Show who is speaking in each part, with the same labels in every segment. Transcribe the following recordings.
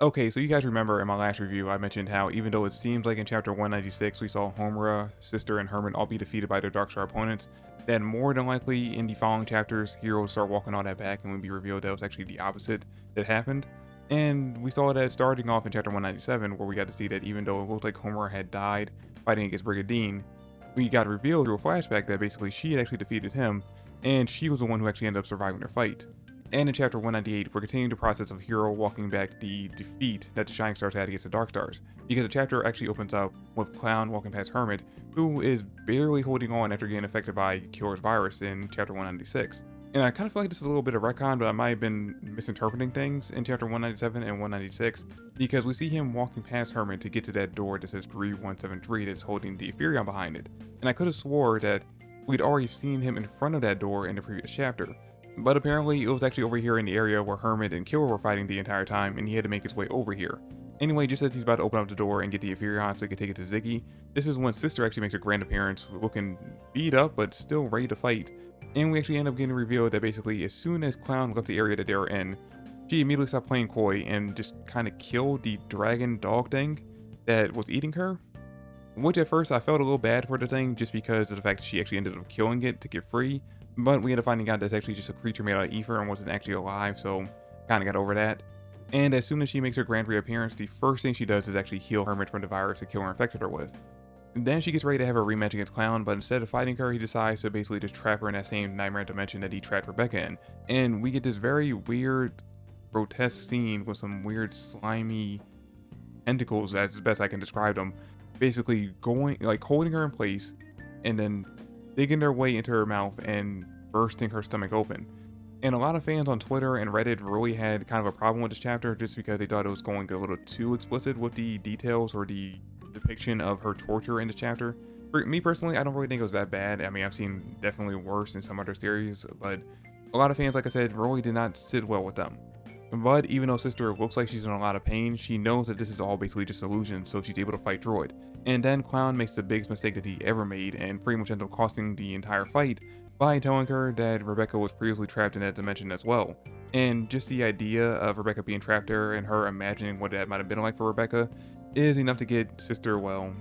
Speaker 1: Okay, so you guys remember in my last review, I mentioned how even though it seems like in chapter 196 we saw Homura, Sister, and Herman all be defeated by their Darkstar opponents, that more than likely in the following chapters, heroes start walking all that back and would be revealed that was actually the opposite that happened. And we saw that starting off in chapter 197, where we got to see that even though it looked like Homura had died fighting against Brigadine, we got revealed through a flashback that basically she had actually defeated him, and she was the one who actually ended up surviving their fight. And in chapter 198, we're continuing the process of Hero walking back the defeat that the Shining Stars had against the Dark Stars, because the chapter actually opens up with Clown walking past Hermit, who is barely holding on after getting affected by Killer's virus in chapter 196. And I kind of feel like this is a little bit of retcon, but I might have been misinterpreting things in chapter 197 and 196, because we see him walking past Hermit to get to that door that says 3173 that's holding the Ethereum behind it. And I could have swore that we'd already seen him in front of that door in the previous chapter. But apparently it was actually over here in the area where Hermit and Killer were fighting the entire time, and he had to make his way over here. Anyway, just as he's about to open up the door and get the Epherion so he can take it to Ziggy, this is when Sister actually makes a grand appearance, looking beat up but still ready to fight. And we actually end up getting revealed that basically as soon as Clown left the area that they were in, she immediately stopped playing coy and just kind of killed the dragon dog thing that was eating her. Which at first I felt a little bad for the thing just because of the fact that she actually ended up killing it to get free, but we ended up finding out that's actually just a creature made out of ether and wasn't actually alive, so kinda got over that. And as soon as she makes her grand reappearance, the first thing she does is actually heal Hermit from the virus that Killer infected her with. And then she gets ready to have a rematch against Clown, but instead of fighting her, he decides to basically just trap her in that same nightmare dimension that he trapped Rebecca in. And we get this very weird, grotesque scene with some weird, slimy tentacles, as best I can describe them, basically going, like holding her in place and then digging their way into her mouth and bursting her stomach open. And a lot of fans on Twitter and Reddit really had kind of a problem with this chapter just because they thought it was going a little too explicit with the details or the depiction of her torture in this chapter. For me personally, I don't really think it was that bad. I mean, I've seen definitely worse in some other series, but a lot of fans, like I said, really did not sit well with them. But even though Sister looks like she's in a lot of pain, she knows that this is all basically just illusion, so she's able to fight through it. And then Clown makes the biggest mistake that he ever made and pretty much ends up costing the entire fight by telling her that Rebecca was previously trapped in that dimension as well. And just the idea of Rebecca being trapped there and her imagining what that might have been like for Rebecca is enough to get Sister, well,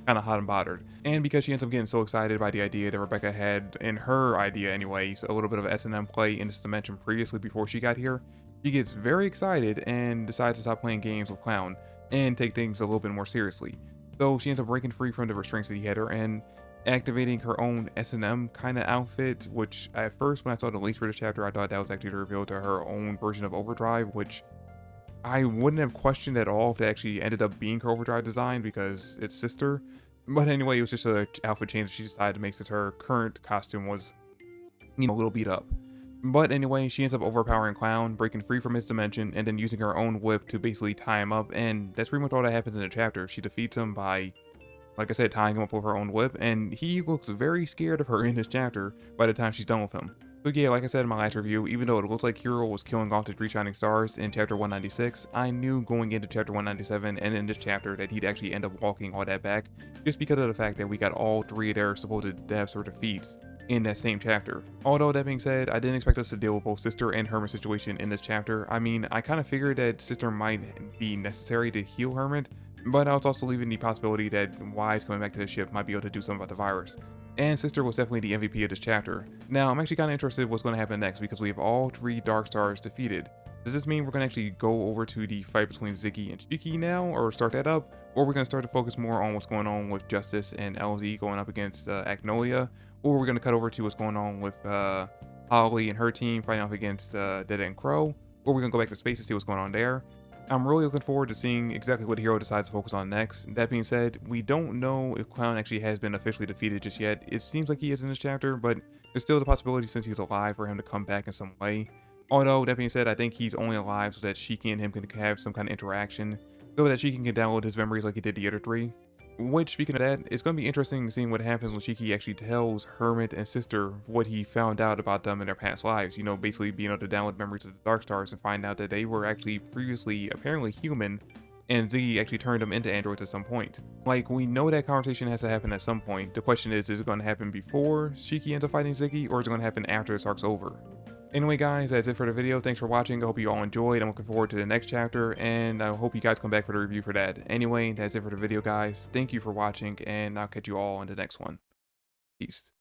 Speaker 1: kind of hot and bothered. And because she ends up getting so excited by the idea that Rebecca had, in her idea anyways, a little bit of S&M play in this dimension previously before she got here, she gets very excited and decides to stop playing games with Clown and take things a little bit more seriously. So she ends up breaking free from the restraints that he had her and activating her own S&M kind of outfit, which at first when I saw the leaks for this chapter, I thought that was actually revealed to her own version of Overdrive, which I wouldn't have questioned at all if that actually ended up being her Overdrive design because it's Sister. But anyway, it was just an outfit change that she decided to make since her current costume was, a little beat up. But anyway, she ends up overpowering Clown, breaking free from his dimension, and then using her own whip to basically tie him up, and that's pretty much all that happens in the chapter. She defeats him by, like I said, tying him up with her own whip, and he looks very scared of her in this chapter by the time she's done with him. So yeah, like I said in my last review, even though it looks like Hero was killing off the three Shining Stars in chapter 196, I knew going into chapter 197 and in this chapter that he'd actually end up walking all that back, just because of the fact that we got all three of their supposed deaths or defeats in that same chapter. Although that being said, I didn't expect us to deal with both Sister and Hermit's situation in this chapter. I mean, I kind of figured that Sister might be necessary to heal Hermit, but I was also leaving the possibility that Wise coming back to the ship might be able to do something about the virus. And Sister was definitely the MVP of this chapter. Now, I'm actually kind of interested in what's going to happen next because we have all three Dark Stars defeated. Does this mean we're going to actually go over to the fight between Ziggy and Shiki now, or start that up? Or we're going to start to focus more on what's going on with Justice and LZ going up against Agnolia? Or we're going to cut over to what's going on with Holly and her team fighting off against Deda and Crow? Or we're going to go back to space to see what's going on there? I'm really looking forward to seeing exactly what Hero decides to focus on next. That being said, we don't know if Clown actually has been officially defeated just yet. It seems like he is in this chapter, but there's still the possibility since he's alive for him to come back in some way. Although, that being said, I think he's only alive so that Shiki and him can have some kind of interaction, so that Shiki can download his memories like he did the other three. Which, speaking of that, it's going to be interesting seeing what happens when Shiki actually tells Hermit and Sister what he found out about them in their past lives. You know, basically being able to download memories of the Dark Stars and find out that they were actually previously apparently human, and Ziggy actually turned them into androids at some point. Like, we know that conversation has to happen at some point. The question is it going to happen before Shiki ends up fighting Ziggy, or is it going to happen after this arc's over? Anyway, guys, that's it for the video. Thanks for watching. I hope you all enjoyed. I'm looking forward to the next chapter, and I hope you guys come back for the review for that. Anyway, that's it for the video, guys. Thank you for watching, and I'll catch you all in the next one. Peace.